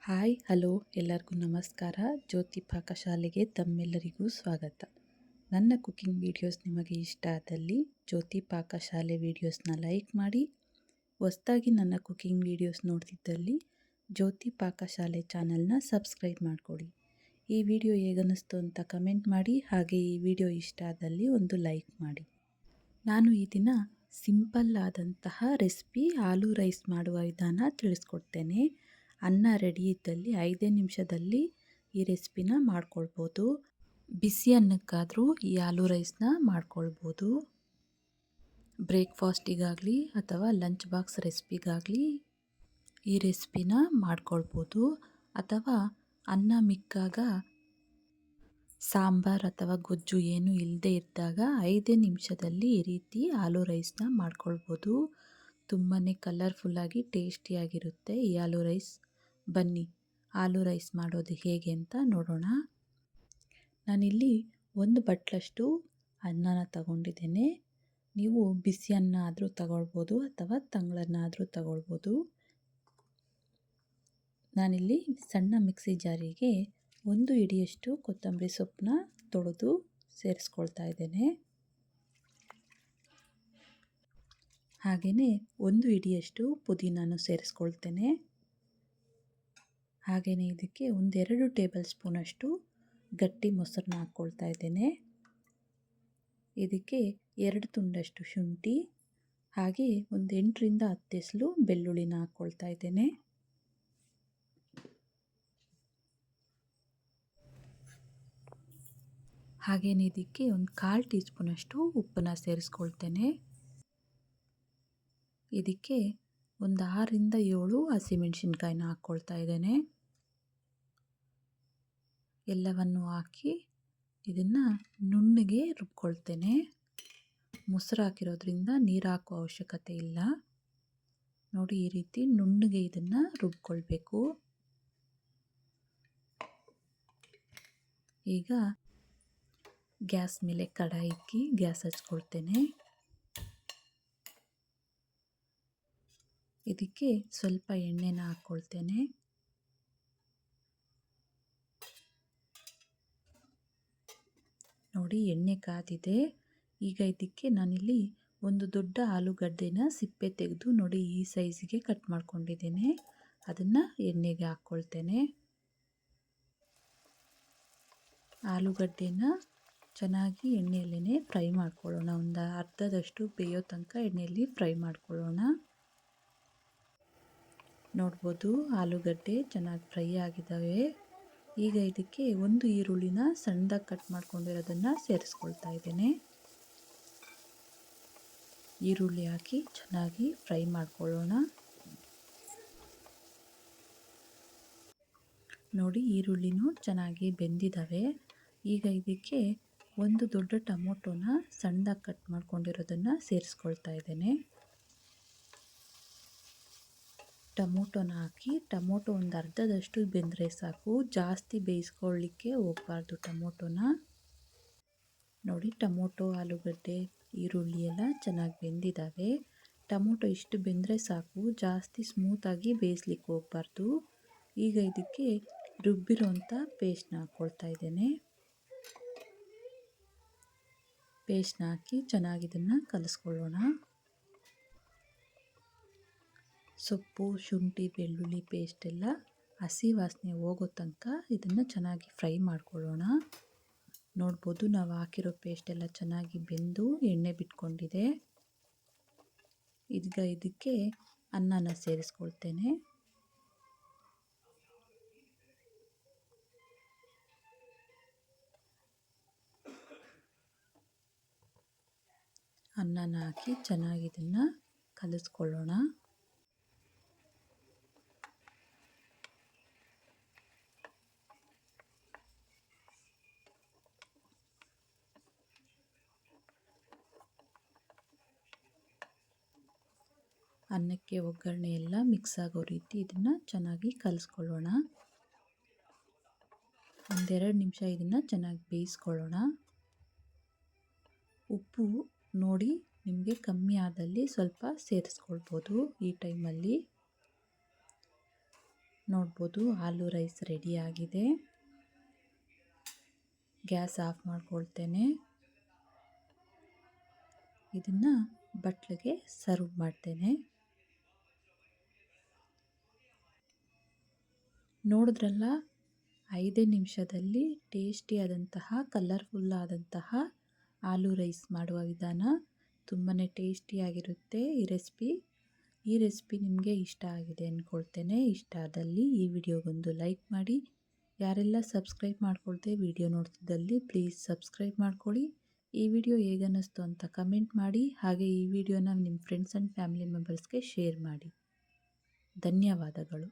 Hi hello ಎಲ್ಲರಿಗೂ ನಮಸ್ಕಾರ. ಜ್ಯೋತಿ ಪಾಕಶಾಲೆಗೆ ತಮ್ಮೆಲ್ಲರಿಗೂ ಸ್ವಾಗತ. ನನ್ನ ಕುಕಿಂಗ್ ವಿಡಿಯೋಸ್ ನಿಮಗೆ ಇಷ್ಟ ಆದಲ್ಲಿ ಜ್ಯೋತಿ ಪಾಕಶಾಲೆ ವಿಡಿಯೋಸ್ನ ಲೈಕ್ ಮಾಡಿ. ಹೊಸದಾಗಿ ನನ್ನ ಕುಕಿಂಗ್ ವಿಡಿಯೋಸ್ ನೋಡ್ತಿದ್ದಲ್ಲಿ ಜ್ಯೋತಿ ಪಾಕಶಾಲೆ ಚಾನಲ್ನ ಸಬ್ಸ್ಕ್ರೈಬ್ ಮಾಡಿಕೊಡಿ. ಈ ವಿಡಿಯೋ ಹೇಗನ್ನಿಸ್ತು ಅಂತ ಕಮೆಂಟ್ ಮಾಡಿ. ಹಾಗೆ ಈ ವಿಡಿಯೋ ಇಷ್ಟ ಆದಲ್ಲಿ ಒಂದು ಲೈಕ್ ಮಾಡಿ. ನಾನು ಈ ದಿನ ಸಿಂಪಲ್ ಆದಂತಹ ರೆಸಿಪಿ ಆಲೂ ರೈಸ್ ಮಾಡುವ ವಿಧಾನ ತಿಳಿಸ್ಕೊಡ್ತೇನೆ. ಅನ್ನ ರೆಡಿ ಇದ್ದಲ್ಲಿ 5 ನಿಮಿಷದಲ್ಲಿ ಈ ರೆಸಿಪಿನ ಮಾಡ್ಕೊಳ್ಬೋದು. ಬಿಸಿ ಅನ್ನಕ್ಕಾದರೂ ಈ ಆಲೂ ರೈಸ್ನ ಮಾಡ್ಕೊಳ್ಬೋದು. ಬ್ರೇಕ್ಫಾಸ್ಟಿಗಾಗಲಿ ಅಥವಾ ಲಂಚ್ ಬಾಕ್ಸ್ ರೆಸಿಪಿಗಾಗಲಿ ಈ ರೆಸಿಪಿನ ಮಾಡ್ಕೊಳ್ಬೋದು. ಅಥವಾ ಅನ್ನ ಮಿಕ್ಕಾಗ ಸಾಂಬಾರ್ ಅಥವಾ ಗೊಜ್ಜು ಏನೂ ಇಲ್ಲದೆ ಇದ್ದಾಗ 5 ನಿಮಿಷದಲ್ಲಿ ಈ ರೀತಿ ಆಲೂ ರೈಸ್ನ ಮಾಡ್ಕೊಳ್ಬೋದು. ತುಂಬಾ ಕಲರ್ಫುಲ್ಲಾಗಿ ಟೇಸ್ಟಿಯಾಗಿರುತ್ತೆ ಈ ಆಲೂ ರೈಸ್. ಬನ್ನಿ ಆಲೂ ರೈಸ್ ಮಾಡೋದು ಹೇಗೆ ಅಂತ ನೋಡೋಣ. ನಾನಿಲ್ಲಿ 1 ಬಟ್ಲಷ್ಟು ಅನ್ನನ ತಗೊಂಡಿದ್ದೇನೆ. ನೀವು ಬಿಸಿ ಅನ್ನ ಆದರೂ ತಗೊಳ್ಬೋದು ಅಥವಾ ತಂಗಳನ್ನ ಆದರೂ ತಗೊಳ್ಬೋದು. ನಾನಿಲ್ಲಿ ಸಣ್ಣ ಮಿಕ್ಸಿ ಜಾರಿಗೆ 1 ಹಿಡಿಯಷ್ಟು ಕೊತ್ತಂಬರಿ ಸೊಪ್ಪನ್ನ ತೊಳೆದು ಸೇರಿಸ್ಕೊಳ್ತಾ ಇದ್ದೇನೆ. ಹಾಗೆಯೇ 1 ಹಿಡಿಯಷ್ಟು ಪುದೀನನೂ ಸೇರಿಸ್ಕೊಳ್ತೇನೆ. ಹಾಗೆಯೇ ಇದಕ್ಕೆ 1-2 ಟೇಬಲ್ ಸ್ಪೂನಷ್ಟು ಗಟ್ಟಿ ಮೊಸರನ್ನ ಹಾಕ್ಕೊಳ್ತಾ ಇದ್ದೇನೆ. ಇದಕ್ಕೆ 2 ತುಂಡಷ್ಟು ಶುಂಠಿ ಹಾಗೆ 8ರಿಂದ 10 ಎಸಳು ಬೆಳ್ಳುಳ್ಳಿನ ಹಾಕ್ಕೊಳ್ತಾ ಇದ್ದೇನೆ. ಹಾಗೆಯೇ ಇದಕ್ಕೆ 1/4 ಟೀ ಸ್ಪೂನಷ್ಟು ಉಪ್ಪನ್ನ ಸೇರಿಸ್ಕೊಳ್ತೇನೆ. ಇದಕ್ಕೆ 6ರಿಂದ 7 ಹಸಿಮೆಣಸಿನ್ಕಾಯಿನ ಹಾಕ್ಕೊಳ್ತಾ ಇದ್ದೇನೆ. ಎಲ್ಲವನ್ನು ಹಾಕಿ ಇದನ್ನು ನುಣ್ಣಗೆ ರುಬ್ಕೊಳ್ತೇನೆ. ಮೊಸರು ಹಾಕಿರೋದ್ರಿಂದ ನೀರು ಹಾಕುವ ಅವಶ್ಯಕತೆ ಇಲ್ಲ. ನೋಡಿ, ಈ ರೀತಿ ನುಣ್ಣಗೆ ಇದನ್ನು ರುಬ್ಕೊಳ್ಬೇಕು. ಈಗ ಗ್ಯಾಸ್ ಮೇಲೆ ಕಡಾಯಿ ಇಕ್ಕಿ ಗ್ಯಾಸ್ ಹಚ್ಕೊಳ್ತೇನೆ. ಇದಕ್ಕೆ ಸ್ವಲ್ಪ ಎಣ್ಣೆನ ಹಾಕ್ಕೊಳ್ತೇನೆ. ನೋಡಿ, ಎಣ್ಣೆ ಕಾದಿದೆ. ಈಗ ಇದಕ್ಕೆ ನಾನಿಲ್ಲಿ 1 ದೊಡ್ಡ ಆಲೂಗಡ್ಡೆನ ಸಿಪ್ಪೆ ತೆಗೆದು ನೋಡಿ ಈ ಸೈಜಿಗೆ ಕಟ್ ಮಾಡ್ಕೊಂಡಿದ್ದೇನೆ. ಅದನ್ನು ಎಣ್ಣೆಗೆ ಹಾಕ್ಕೊಳ್ತೇನೆ. ಆಲೂಗಡ್ಡೆನ ಚೆನ್ನಾಗಿ ಎಣ್ಣೆಯಲ್ಲೇ ಫ್ರೈ ಮಾಡ್ಕೊಳ್ಳೋಣ. ಒಂದು ಅರ್ಧದಷ್ಟು ಬೇಯೋ ತನಕ ಎಣ್ಣೆಯಲ್ಲಿ ಫ್ರೈ ಮಾಡ್ಕೊಳ್ಳೋಣ. ನೋಡ್ಬೋದು, ಆಲೂಗಡ್ಡೆ ಚೆನ್ನಾಗಿ ಫ್ರೈ ಆಗಿದ್ದಾವೆ. ಈಗ ಇದಕ್ಕೆ 1 ಈರುಳ್ಳಿನ ಸಣ್ಣದಾಗಿ ಕಟ್ ಮಾಡ್ಕೊಂಡಿರೋದನ್ನು ಸೇರಿಸ್ಕೊಳ್ತಾ ಇದ್ದೇನೆ. ಈರುಳ್ಳಿ ಹಾಕಿ ಚೆನ್ನಾಗಿ ಫ್ರೈ ಮಾಡ್ಕೊಳ್ಳೋಣ. ನೋಡಿ, ಈರುಳ್ಳಿನೂ ಚೆನ್ನಾಗಿ ಬೆಂದಿದ್ದಾವೆ. ಈಗ ಇದಕ್ಕೆ 1 ದೊಡ್ಡ ಟೊಮೊಟೊನ ಸಣ್ಣದಾಗಿ ಕಟ್ ಮಾಡ್ಕೊಂಡಿರೋದನ್ನು ಸೇರಿಸ್ಕೊಳ್ತಾ ಇದ್ದೇನೆ. ಟೊಮೊಟೊನ ಹಾಕಿ ಟೊಮೊಟೊ ಒಂದು ಅರ್ಧದಷ್ಟು ಬೆಂದರೆ ಸಾಕು. ಜಾಸ್ತಿ ಬೇಯಿಸ್ಕೊಳ್ಳಿಕ್ಕೆ ಹೋಗಬಾರ್ದು ಟೊಮೊಟೊನ. ನೋಡಿ, ಟೊಮೊಟೊ, ಆಲೂಗಡ್ಡೆ, ಈರುಳ್ಳಿ ಎಲ್ಲ ಚೆನ್ನಾಗಿ ಬೆಂದಿದ್ದಾವೆ. ಟೊಮೊಟೊ ಇಷ್ಟು ಬೆಂದರೆ ಸಾಕು, ಜಾಸ್ತಿ ಸ್ಮೂತಾಗಿ ಬೇಯಿಸ್ಲಿಕ್ಕೆ ಹೋಗಬಾರ್ದು. ಈಗ ಇದಕ್ಕೆ ರುಬ್ಬಿರೋಂಥ ಪೇಸ್ಟ್ನ ಹಾಕ್ಕೊಳ್ತಾ ಇದ್ದೇನೆ. ಪೇಸ್ಟ್ನ ಹಾಕಿ ಚೆನ್ನಾಗಿ ಇದನ್ನು ಕಲಿಸ್ಕೊಳ್ಳೋಣ. ಸೊಪ್ಪು, ಶುಂಠಿ, ಬೆಳ್ಳುಳ್ಳಿ ಪೇಸ್ಟ್ ಎಲ್ಲ ಹಸಿ ವಾಸನೆ ಹೋಗೋ ತನಕ ಇದನ್ನು ಚೆನ್ನಾಗಿ ಫ್ರೈ ಮಾಡ್ಕೊಳ್ಳೋಣ. ನೋಡ್ಬೋದು, ನಾವು ಹಾಕಿರೋ ಪೇಸ್ಟ್ ಎಲ್ಲ ಚೆನ್ನಾಗಿ ಬೆಂದು ಎಣ್ಣೆ ಬಿಟ್ಕೊಂಡಿದೆ. ಈಗ ಇದಕ್ಕೆ ಅನ್ನನ ಸೇರಿಸ್ಕೊಳ್ತೇನೆ. ಅನ್ನನ ಹಾಕಿ ಚೆನ್ನಾಗಿ ಇದನ್ನು ಕಲಿಸ್ಕೊಳ್ಳೋಣ. ಅನ್ನಕ್ಕೆ ಒಗ್ಗರಣೆ ಎಲ್ಲ ಮಿಕ್ಸ್ ಆಗೋ ರೀತಿ ಇದನ್ನು ಚೆನ್ನಾಗಿ ಕಲಿಸ್ಕೊಳ್ಳೋಣ. 1-2 ನಿಮಿಷ ಇದನ್ನು ಚೆನ್ನಾಗಿ ಬೇಯಿಸ್ಕೊಳ್ಳೋಣ. ಉಪ್ಪು ನೋಡಿ, ನಿಮಗೆ ಕಮ್ಮಿ ಆದಲ್ಲಿ ಸ್ವಲ್ಪ ಸೇರಿಸ್ಕೊಳ್ಬೋದು ಈ ಟೈಮಲ್ಲಿ. ನೋಡ್ಬೋದು ಆಲೂ ರೈಸ್ ರೆಡಿ ಆಗಿದೆ. ಗ್ಯಾಸ್ ಆಫ್ ಮಾಡ್ಕೊಳ್ತೇನೆ. ಇದನ್ನು ಬಟ್ಲಿಗೆ ಸರ್ವ್ ಮಾಡ್ತೇನೆ. ನೋಡಿದ್ರಲ್ಲ, 5 ನಿಮಿಷದಲ್ಲಿ ಟೇಸ್ಟಿಯಾದಂತಹ ಕಲರ್ಫುಲ್ ಆದಂತಹ ಆಲೂ ರೈಸ್ ಮಾಡುವ ವಿಧಾನ. ತುಂಬಾ ಟೇಸ್ಟಿಯಾಗಿರುತ್ತೆ ಈ ರೆಸಿಪಿ ನಿಮಗೆ ಇಷ್ಟ ಆಗಿದೆ ಅಂದ್ಕೊಳ್ತೇನೆ. ಇಷ್ಟ ಆದಲ್ಲಿ ಈ ವಿಡಿಯೋಗೊಂದು ಲೈಕ್ ಮಾಡಿ. ಯಾರೆಲ್ಲ ಸಬ್ಸ್ಕ್ರೈಬ್ ಮಾಡ್ಕೊಳ್ತೆ ವಿಡಿಯೋ ನೋಡ್ತಿದ್ದಲ್ಲಿ ಪ್ಲೀಸ್ ಸಬ್ಸ್ಕ್ರೈಬ್ ಮಾಡ್ಕೊಳ್ಳಿ. ಈ ವಿಡಿಯೋ ಹೇಗನ್ನಿಸ್ತು ಅಂತ ಕಮೆಂಟ್ ಮಾಡಿ. ಹಾಗೆ ಈ ವಿಡಿಯೋನ ನಿಮ್ಮ ಫ್ರೆಂಡ್ಸ್ ಆ್ಯಂಡ್ ಫ್ಯಾಮಿಲಿ ಮೆಂಬರ್ಸ್ಗೆ ಶೇರ್ ಮಾಡಿ. ಧನ್ಯವಾದಗಳು.